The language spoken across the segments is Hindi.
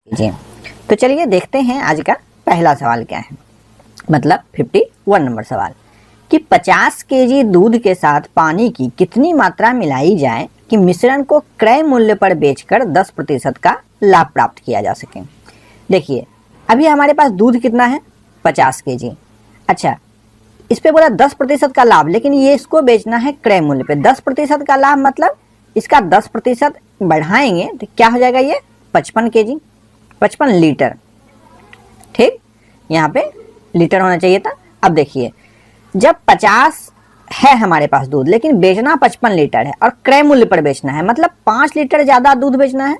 जी, तो चलिए देखते हैं आज का पहला सवाल क्या है। मतलब 51 नंबर सवाल कि 50 केजी दूध के साथ पानी की कितनी मात्रा मिलाई जाए कि मिश्रण को क्रय मूल्य पर बेचकर 10% का लाभ प्राप्त किया जा सके। देखिए अभी हमारे पास दूध कितना है 50 केजी। अच्छा, इस पे बोला 10% का लाभ, लेकिन ये इसको बेचना है क्रय मूल्य पे। 10% का लाभ मतलब इसका 10% बढ़ाएंगे तो क्या हो जाएगा, ये 55 केजी, 55 लीटर। ठीक, यहाँ पे लीटर होना चाहिए था। अब देखिए जब 50 है हमारे पास दूध, लेकिन बेचना 55 लीटर है और क्रय मूल्य पर बेचना है, मतलब 5 लीटर ज्यादा दूध बेचना है।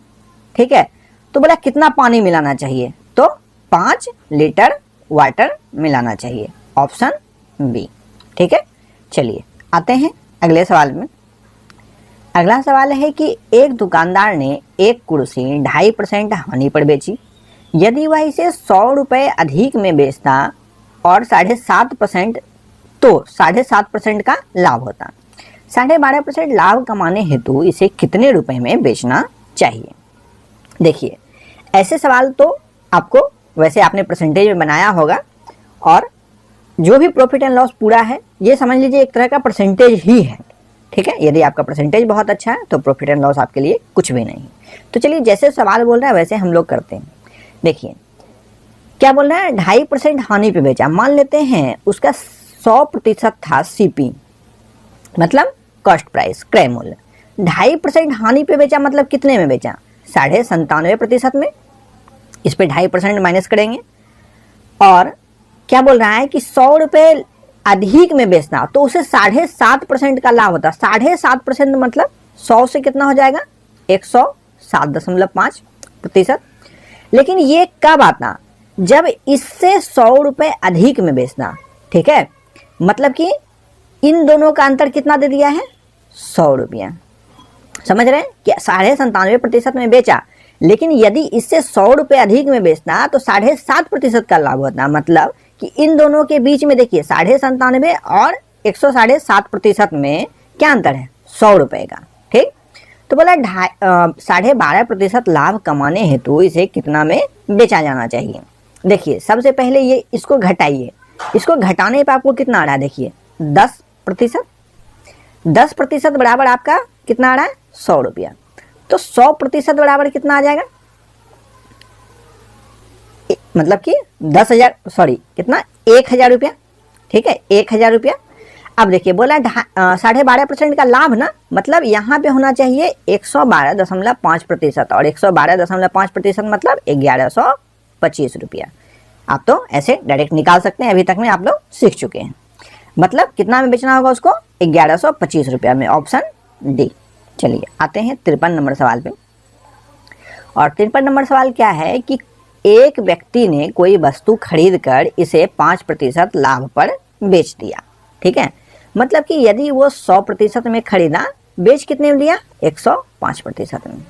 ठीक है, तो बोला कितना पानी मिलाना चाहिए, तो 5 लीटर वाटर मिलाना चाहिए, ऑप्शन बी। ठीक है, चलिए आते हैं अगले सवाल में। अगला सवाल है कि एक दुकानदार ने एक कुर्सी 2.5% हानि पर बेची। यदि वह इसे 100 रुपये अधिक में बेचता और 7.5%, तो 7.5% का लाभ होता। 12.5% लाभ कमाने हेतु इसे कितने रुपए में बेचना चाहिए। देखिए ऐसे सवाल तो आपको वैसे आपने परसेंटेज में बनाया होगा, और जो भी प्रॉफिट एंड लॉस पूरा है ये समझ लीजिए एक तरह का परसेंटेज ही है। ठीक है, यदि आपका परसेंटेज बहुत अच्छा है तो प्रॉफिट एंड लॉस आपके लिए कुछ भी नहीं। तो चलिए जैसे सवाल बोल रहा है वैसे हम लोग करते हैं। देखिए क्या बोल रहा है, 2.5% हानि पे बेचा। मान लेते हैं उसका 100% था सीपी, मतलब कॉस्ट प्राइस, क्रय मूल्य। 2.5% हानि पे बेचा मतलब कितने में बेचा, 97.5% में। इस पे 2.5% माइनस करेंगे, और क्या बोल रहा है कि 100 रुपये अधिक में बेचना, तो उसे 7.5% का लाभ होता। 7.5% मतलब 100 से कितना हो जाएगा, 107.5%। लेकिन ये कब आता, जब इससे 100 रुपये अधिक में बेचना। ठीक है, मतलब कि इन दोनों का अंतर कितना दे दिया है, 100 रुपया। समझ रहे हैं कि 97.5% में बेचा, लेकिन यदि इससे 100 रुपये अधिक में बेचना तो 7.5% का लाभ होता। मतलब कि इन दोनों के बीच में देखिए 97.5 और 107.5% में क्या अंतर है, 100 रुपये का। ठीक, तो बोला 12.5% लाभ कमाने हेतु इसे कितना में बेचा जाना चाहिए। देखिए सबसे पहले ये इसको घटाइए, इसको घटाने पर आपको कितना आ रहा है, देखिए 10%। 10% बराबर आपका कितना आ रहा है, 100 रुपया। तो 100% बराबर कितना आ जाएगा, मतलब कि 10,000, सॉरी कितना, 1,000 रुपया। ठीक है, 1,000 रुपया। अब देखिए बोला 12.5% का लाभ ना, मतलब यहाँ पे होना चाहिए 112.5%, और 112.5% मतलब 1125 रुपया। आप तो ऐसे डायरेक्ट निकाल सकते हैं, अभी तक में आप लोग सीख चुके हैं। मतलब कितना में बेचना होगा उसको, 1125 रुपया में, ऑप्शन डी। चलिए आते हैं 53 नंबर सवाल पे। और 53 नंबर सवाल क्या है कि एक व्यक्ति ने कोई वस्तु खरीद कर इसे 5% लाभ पर बेच दिया। ठीक है, मतलब कि यदि वो 100% में खरीदा, बेच कितने में दिया, 105% में।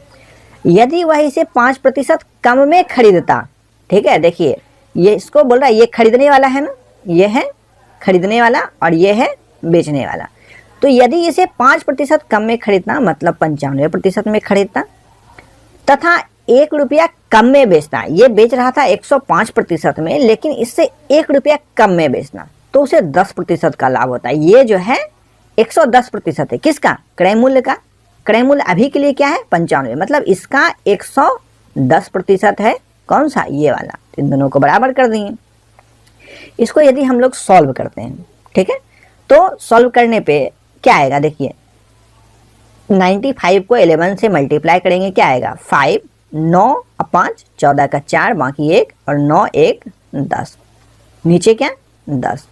यदि वह इसे 5% कम में खरीदता, ठीक है, देखिए ये इसको बोल रहा है, ये खरीदने वाला है ना, ये है खरीदने वाला और ये है बेचने वाला। तो यदि इसे 5% कम में खरीदना मतलब 95% में खरीदता, तथा 1 रुपया कम में बेचना, ये बेच रहा था 105% में, लेकिन इससे 1 रुपया कम में बेचना, तो उसे 10% का लाभ होता है। ये जो है 110% है, किसका, क्रय मूल्य का। क्रय मूल्य अभी के लिए क्या है, 95, मतलब इसका 110% है। कौन सा, ये वाला। इन दोनों को बराबर कर दिए। इसको यदि हम लोग सॉल्व करते हैं, ठीक है, तो सॉल्व करने पे क्या आएगा, देखिए 95 को 11 से मल्टीप्लाई करेंगे, क्या आएगा, 5, 9 और 5, 14 का 4, बाकी 1, और 9 1 10, नीचे क्या 10,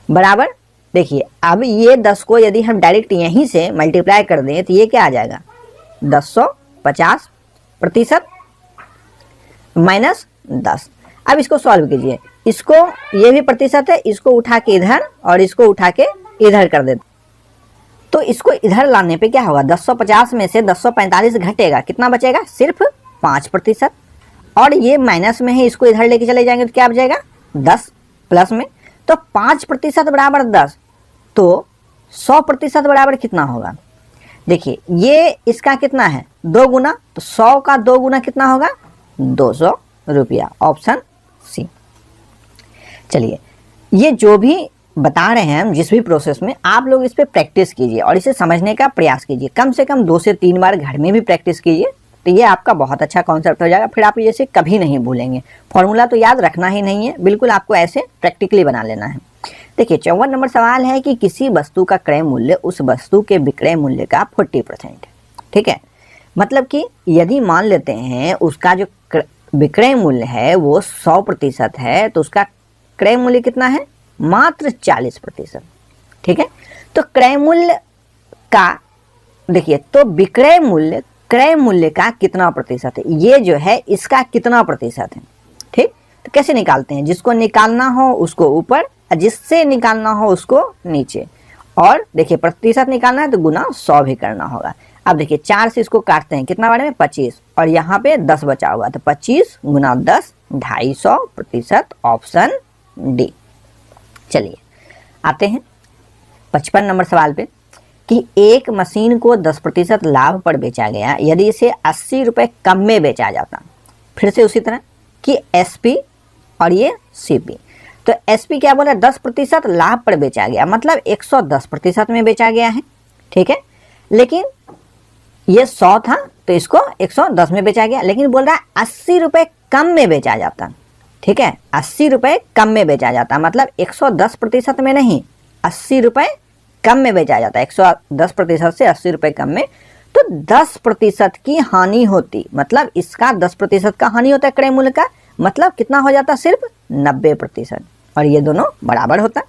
बराबर। देखिए अब ये 10 को यदि हम डायरेक्ट यहीं से मल्टीप्लाई कर दें तो ये क्या आ जाएगा, 1050% माइनस 10। अब इसको सॉल्व कीजिए, इसको, ये भी प्रतिशत है, इसको उठा के इधर और इसको उठा के इधर कर देते, तो इसको इधर लाने पे क्या होगा, 1050 में से 1045 घटेगा, कितना बचेगा, सिर्फ 5%। और ये माइनस में है, इसको इधर लेके चले जाएंगे तो क्या बचेगा, 10 प्लस में। तो 5% बराबर 10, तो 100% बराबर कितना होगा। देखिए ये इसका कितना है, 2 गुना, तो 100 का 2 गुना कितना होगा, 200 रुपया, ऑप्शन सी। चलिए, ये जो भी बता रहे हैं हम जिस भी प्रोसेस में, आप लोग इस पे प्रैक्टिस कीजिए और इसे समझने का प्रयास कीजिए। कम से कम 2 से 3 बार घर में भी प्रैक्टिस कीजिए, तो ये आपका बहुत अच्छा कॉन्सेप्ट हो जाएगा। फिर आप इसे कभी नहीं भूलेंगे। फॉर्मूला तो याद रखना ही नहीं है, बिल्कुल आपको ऐसे प्रैक्टिकली बना लेना है। देखिए 54 नंबर सवाल है कि किसी वस्तु का क्रय मूल्य उस वस्तु के विक्रय मूल्य का 40% है। ठीक है, मतलब कि यदि मान लेते हैं उसका जो विक्रय मूल्य है वो 100% है, तो उसका क्रय मूल्य कितना है? मात्र 40%। ठीक है, तो क्रय मूल्य का देखिए, तो विक्रय मूल्य क्रय मूल्य का कितना प्रतिशत है, ये जो है इसका कितना प्रतिशत है। ठीक, तो कैसे निकालते हैं? जिसको निकालना हो उसको ऊपर, जिससे निकालना हो उसको नीचे। और देखिए प्रतिशत निकालना है तो गुना 100 भी करना होगा। अब देखिए 4 से इसको काटते हैं, कितना बारे में? 25, और यहाँ पे 10 बचा हुआ, तो 25 गुना 10 250%, ऑप्शन डी। चलिए आते हैं 55 नंबर सवाल पे कि एक मशीन को 10% लाभ पर बेचा गया यदि इसे 80 रुपये कम में बेचा जाता। फिर से उसी तरह कि एसपी और ये सीपी। तो एसपी क्या बोला? 10% लाभ पर बेचा गया, मतलब 110% में बेचा गया है। ठीक है, लेकिन ये 100 था तो इसको 110 में बेचा गया, लेकिन बोल रहा है 80 रुपये कम में बेचा जाता। ठीक है, 80 रुपये कम में बेचा जाता, मतलब 110% में नहीं, 80 रुपये कम में बेचा जाता है। 110% से 80 रुपये कम में, तो 10% की हानि होती, मतलब इसका 10% का हानि होता है क्रय मूल्य का, मतलब कितना हो जाता? सिर्फ 90%, और ये दोनों बराबर होता है।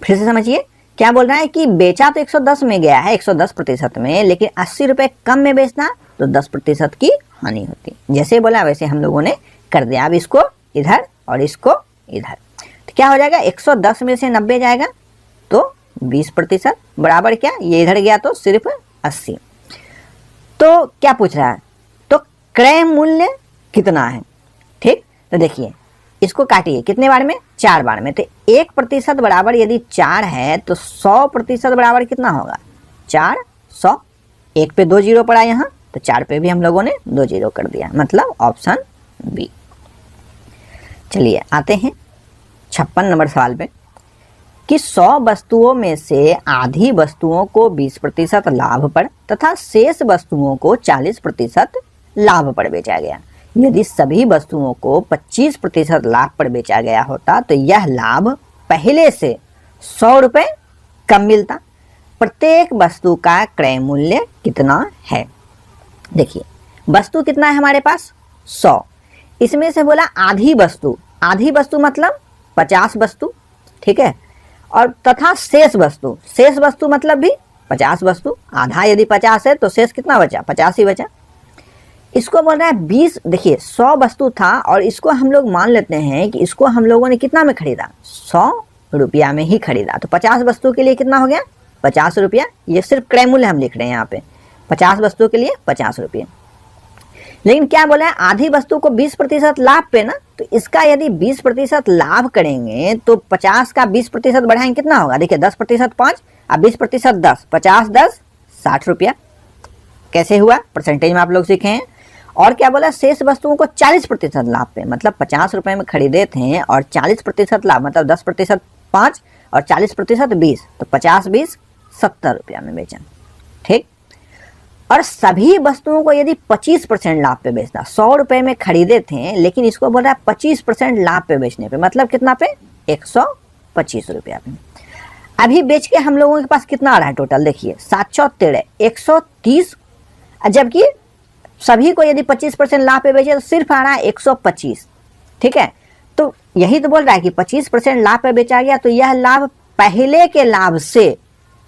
फिर से समझिए, क्या बोल रहा है कि बेचा तो 110 में गया है, 110% में, लेकिन 80 रुपये कम में बेचना तो 10% की हानि होती। जैसे बोला वैसे हम लोगों ने कर दिया। अब इसको इधर और इसको इधर, तो क्या हो जाएगा? 110 में से 90 जाएगा तो 20%, बराबर क्या? ये इधर गया तो सिर्फ 80। तो क्या पूछ रहा है? तो क्रय मूल्य कितना है? ठीक, तो देखिए इसको काटिए, कितने बार में? 4 बार में। तो 1% बराबर यदि 4 है तो 100% बराबर कितना होगा? 400। 1 पे 2 जीरो पड़ा यहाँ, तो 4 पे भी हम लोगों ने 2 जीरो कर दिया, मतलब ऑप्शन बी। चलिए आते हैं 56 नंबर सवाल पे कि 100 वस्तुओं में से आधी वस्तुओं को 20% लाभ पर तथा शेष वस्तुओं को 40% लाभ पर बेचा गया। यदि सभी वस्तुओं को 25% लाभ पर बेचा गया होता तो यह लाभ पहले से 100 रुपये कम मिलता। प्रत्येक वस्तु का क्रय मूल्य कितना है? देखिए वस्तु कितना है हमारे पास? 100। इसमें से बोला आधी वस्तु, आधी वस्तु मतलब 50 वस्तु। ठीक है, और तथा शेष वस्तु, शेष वस्तु मतलब भी 50 वस्तु। आधा यदि 50 है तो शेष कितना बचा? 50 ही बचा। इसको बोल रहा है 20। देखिए 100 वस्तु था और इसको हम लोग मान लेते हैं कि इसको हम लोगों ने कितना में खरीदा? 100 रुपया में ही खरीदा। तो 50 वस्तु के लिए कितना हो गया? 50 रुपया। ये सिर्फ क्रय मूल्य हम लिख रहे हैं यहाँ पे, 50 वस्तु के लिए 50 रुपये। लेकिन क्या बोला है? आधी वस्तु को 20% लाभ पे ना, तो इसका यदि 20% लाभ करेंगे तो 50 का 20% बढ़ाएंगे, कितना होगा? देखिए 10% 5 और 20% 10, 50 10 60 रुपया। कैसे हुआ? परसेंटेज में आप लोग सीखे हैं। और क्या बोला? शेष वस्तुओं को 40% लाभ पे, मतलब 50 रुपए में खरीदे थे और 40% लाभ, मतलब 10% 5 और 40% 20, तो 50 20 70 रुपया में बेचा। ठीक, और सभी वस्तुओं को यदि 25% लाभ पे बेचना, 100 रुपए में खरीदे थे लेकिन इसको बोल रहा है 25% लाभ पे बेचने पे, मतलब कितना पे? 125 रुपया पे। अभी बेच के हम लोगों के पास कितना आ रहा है टोटल? देखिए 713 130, जबकि सभी को यदि 25% लाभ पे बेचे तो सिर्फ आ रहा है 125। ठीक है, तो यही तो बोल रहा है कि 25% लाभ पे बेचा गया तो यह लाभ पहले के लाभ से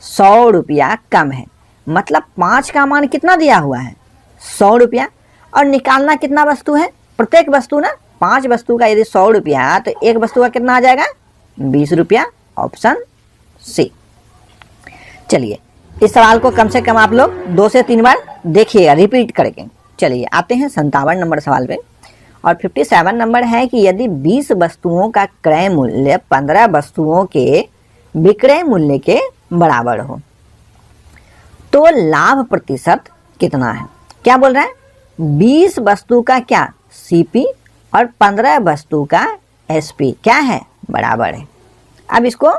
100 रुपया कम है, मतलब 5 का मान कितना दिया हुआ है? 100 रुपया। और निकालना कितना वस्तु है? प्रत्येक वस्तु ना, 5 वस्तु का यदि 100 रुपया तो एक वस्तु का कितना आ जाएगा? 20 रुपया, ऑप्शन सी। चलिए इस सवाल को कम से कम आप लोग 2 से 3 बार देखिएगा, रिपीट करके। चलिए आते हैं 57 नंबर सवाल पे, और 57 नंबर है कि यदि 20 वस्तुओं का क्रय मूल्य 15 वस्तुओं के विक्रय मूल्य के बराबर हो तो लाभ प्रतिशत कितना है? क्या बोल रहा है? 20 वस्तु का क्या सीपी और 15 वस्तु का एसपी क्या है बराबर है। अब इसको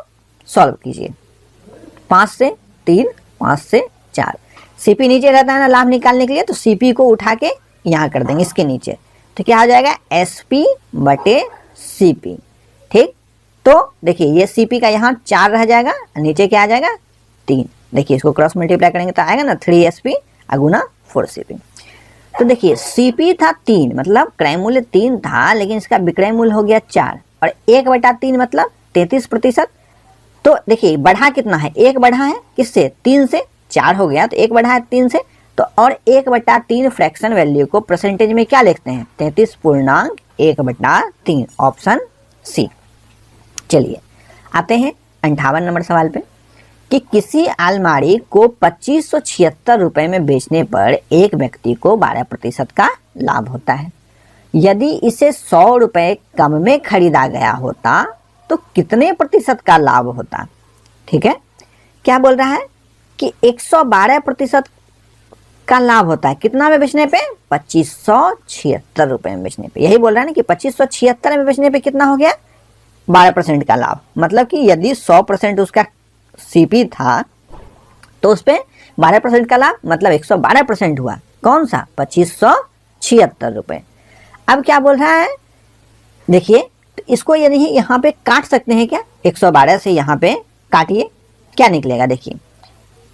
सॉल्व कीजिए। 5 से 3, 5 से 4, सीपी नीचे रहता है ना लाभ निकालने के लिए, तो सीपी को उठा के यहाँ कर देंगे इसके नीचे, तो क्या हो जाएगा एसपी बटे सीपी। ठीक, तो देखिए ये सीपी का यहाँ 4 रह जाएगा, नीचे क्या आ जाएगा 3। देखिए इसको क्रॉस मल्टीप्लाई करेंगे तो आएगा ना 3sp गुना 4cp। तो देखिए सीपी था 3, मतलब क्रय मूल्य 3 था, लेकिन इसका विक्रय मूल्य हो गया 4, और 1/3 मतलब 33%। तो देखिए बढ़ा कितना है, 1 बढ़ा है किससे 3 से, 4 हो गया तो 1 बढ़ा है 3 से, तो और 1/3 फ्रैक्शन वैल्यू को परसेंटेज में क्या लिखते हैं 33.1/3, ऑप्शन सी। चलिए आते हैं 58 नंबर सवाल पे कि किसी अलमारी को 2576 रुपए में बेचने पर एक व्यक्ति को 12% का लाभ होता है। यदि इसे 100 रुपए कम में खरीदा गया होता तो कितने प्रतिशत का लाभ होता। ठीक है, क्या बोल रहा है कि 112% का लाभ होता है कितना में बेचने पे 2576 रुपए में बेचने पे। यही बोल रहा है ना कि 2576 में बेचने पे कितना हो गया 12% का लाभ। मतलब कि यदि 100% उसका सीपी था तो उस पर 12% का लाभ, मतलब 112% हुआ। कौन सा 2576 रुपए। अब क्या बोल रहा है देखिए, तो इसको यदि यहाँ पे काट सकते हैं क्या, 112 से यहाँ पे काटिए, क्या निकलेगा देखिए।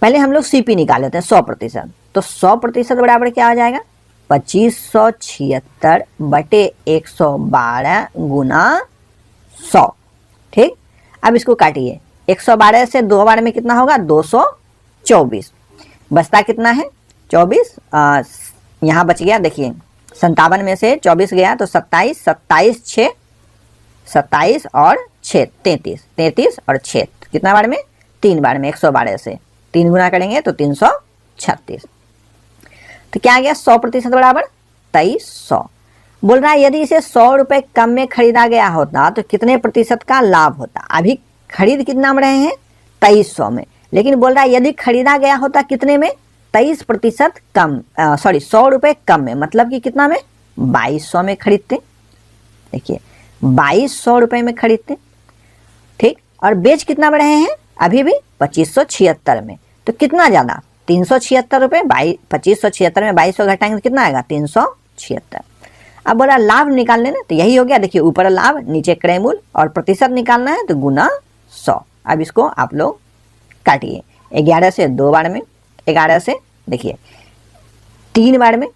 पहले हम लोग सीपी निकाल लेते हैं 100%, तो 100% बराबर क्या हो जाएगा 2576 बटे 112 गुना 100। ठीक, अब इसको काटिए, 112 से 2 बार में कितना होगा 224, बचता कितना है 24, यहाँ बच गया देखिए 57 में से 24 गया तो 27, 27 6, 27 और 6 33, 33 और 6 कितना बार में 3 बार में, 112 से 3 गुना करेंगे तो 336। तो क्या आ गया 100% बराबर 2300। बोल रहा है यदि इसे 100 रुपए कम में खरीदा गया होता तो कितने प्रतिशत का लाभ होता। अभी खरीद कितना में रहे हैं 2300 में, लेकिन बोल रहा है यदि खरीदा गया होता कितने में 23% कम, 100 रुपए कम में, मतलब कि कितना में 2200 में खरीदते। देखिए 2200 रुपए में खरीदते। ठीक, और बेच कितना में रहे हैं अभी भी 2576 में, तो कितना ज्यादा 376 रुपए, 2576 में 2200 घटाएंगे तो कितना आएगा 376। अब बोला लाभ निकालने ना, तो यही हो गया देखिए, ऊपर लाभ नीचे क्रय मूल्य और प्रतिशत निकालना है तो गुना 100। अब इसको आप लोग काटिए, 11 से 2 बार में, 11 से देखिए 3 बार में,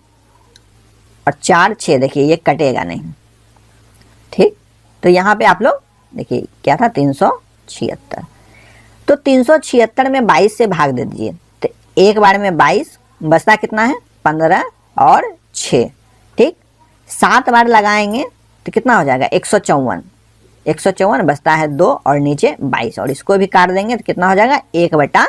और 4 6 देखिए ये कटेगा नहीं। ठीक, तो यहाँ पे आप लोग देखिए क्या था 376, तो 376 में 22 से भाग दे दीजिए, तो एक बार में 22, बचता कितना है 15 और 6। ठीक, 7 बार लगाएंगे तो कितना हो जाएगा 154, 154 बचता है 2 और नीचे 22, और इसको भी काट देंगे तो कितना हो जाएगा 1/11,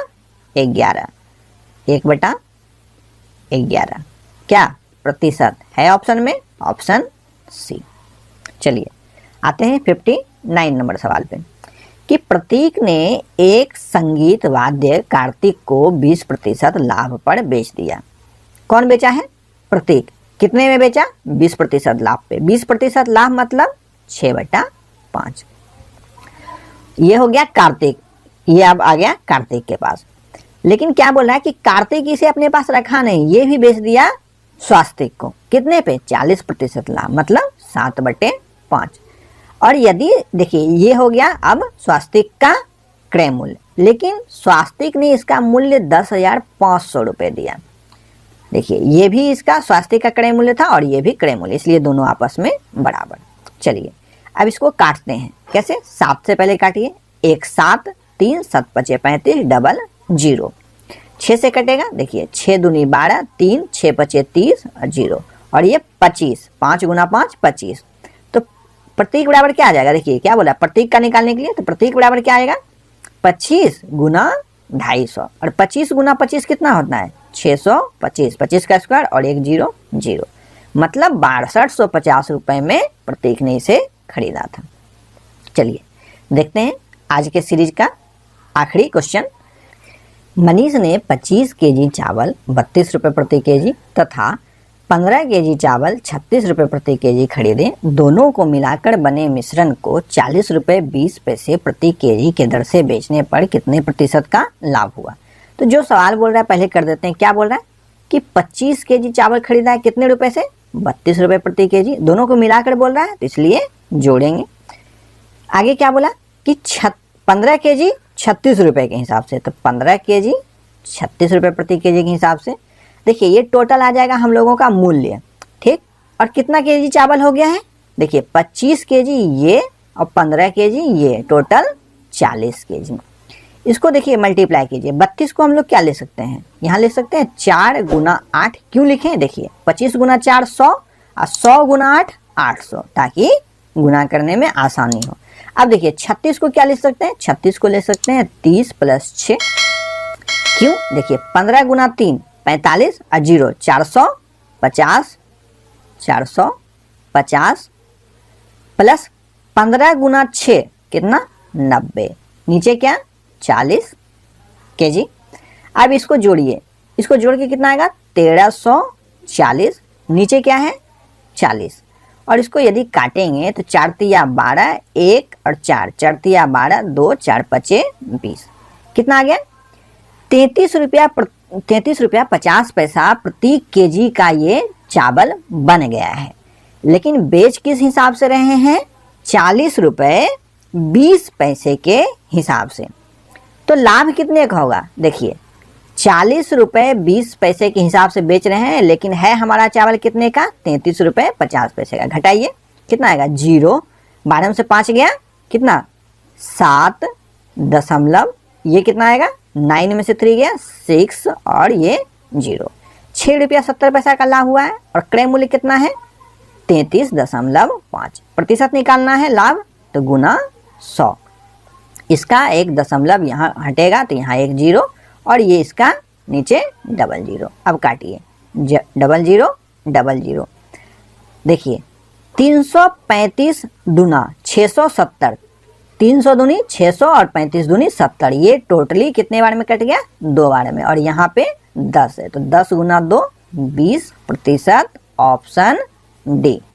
1/11 क्या प्रतिशत है ऑप्शन में, ऑप्शन सी। चलिए आते हैं 59 नंबर सवाल पे कि प्रतीक ने एक संगीत वाद्य कार्तिक को 20% लाभ पर बेच दिया। कौन बेचा है प्रतीक, कितने में बेचा 20% लाभ पे। 20% लाभ मतलब 6/5। ये हो गया कार्तिक, ये अब आ गया कार्तिक के पास। लेकिन क्या बोल रहा है कि कार्तिक इसे अपने पास रखा नहीं, ये भी बेच दिया स्वास्तिक को, कितने पे 40% लाभ, मतलब 7/5। और यदि देखिए ये हो गया अब स्वास्तिक का क्रय मूल्य, लेकिन स्वास्तिक ने इसका मूल्य 10,500 रुपये दिया। देखिए ये भी इसका स्वास्तिक का क्रय मूल्य था और ये भी क्रय मूल्य, इसलिए दोनों आपस में बराबर। चलिए अब इसको काटते हैं, कैसे 7 से पहले काटिए, 1 7 3 7 5 35 डबल 0, 6 से कटेगा देखिए 6 दूनी 12, 3 6 5 30 और 0, और ये 25, 5 गुना 5 25। तो प्रतीक बराबर क्या आ जाएगा, देखिए क्या बोला प्रतीक का निकालने के लिए, तो प्रतीक बराबर क्या आएगा 25 गुना 250, और 25 गुना 25 कितना होता है 625, 25 का स्क्वायर और 1 0 0, मतलब 6250 रुपए में प्रतीक ने इसे खरीदा था। चलिए देखते हैं आज के सीरीज का आखिरी क्वेश्चन। मनीष ने 25 केजी चावल 32 रुपए प्रति केजी तथा 15 केजी चावल 36 रुपये प्रति केजी खरीदे, दोनों को मिलाकर बने मिश्रण को 40 रुपये 20 पैसे प्रति केजी के दर से बेचने पर कितने प्रतिशत का लाभ हुआ। तो जो सवाल बोल रहा है पहले कर देते हैं। क्या बोल रहा है कि 25 केजी चावल खरीदा है कितने रुपए से, 32 रुपये प्रति केजी, दोनों को मिलाकर बोल रहा है तो इसलिए जोड़ेंगे। आगे क्या बोला कि 15 केजी 36 रुपये के हिसाब से, तो 15 केजी 36 रुपये प्रति केजी के हिसाब से। देखिए ये टोटल आ जाएगा हम लोगों का मूल्य, ठीक। और कितना केजी चावल हो गया है, देखिए 25 केजी ये और 15 केजी ये, टोटल 40 केजी। इसको देखिए मल्टीप्लाई कीजिए, 32 को हम लोग क्या ले सकते हैं, यहाँ ले सकते हैं 4 गुना 8। क्यों लिखें, देखिए 25 गुना 4 100 और 100 गुना 8 800, ताकि गुना करने में आसानी हो। अब देखिए 36 को क्या ले सकते हैं, 36 को ले सकते हैं 30 + 6। क्यों, देखिए 15 गुना 3 45 और 0 450 प्लस 15 गुना 6 कितना 90, नीचे क्या 40 केजी। अब इसको जोड़िए, इसको जोड़ के कितना आएगा 1340, नीचे क्या है 40। और इसको यदि काटेंगे तो 4 तिया 12, 1 और 4, 4 तिया 12, 2 4 5 20, कितना आ गया 33 रुपया 50 पैसा प्रति केजी का ये चावल बन गया है। लेकिन बेच किस हिसाब से रहे हैं, 40 रुपये 20 पैसे के हिसाब से। तो लाभ कितने का होगा, देखिए 40 रुपये 20 पैसे के हिसाब से बेच रहे हैं, लेकिन है हमारा चावल कितने का 33 रुपये 50 पैसे का। घटाइए कितना आएगा 0, 12 में से 5 गया कितना 7 दशमलव, ये कितना आएगा 9 में से 3 गया 6 और ये 0, 6 रुपया 70 पैसा का लाभ हुआ है। और क्रय मूल्य कितना है 33.5। प्रतिशत निकालना है लाभ, तो गुना 100, इसका 1 दशमलव यहाँ हटेगा तो यहाँ 1 0 और ये इसका नीचे 00। अब काटिए 00 देखिए 335 दूना 670, 300 दूनी 600 और 35 दूनी 70, ये टोटली कितने बार में कट गया 2 बार में। और यहाँ पे 10 है तो 10 गुना 2 20%, ऑप्शन डी।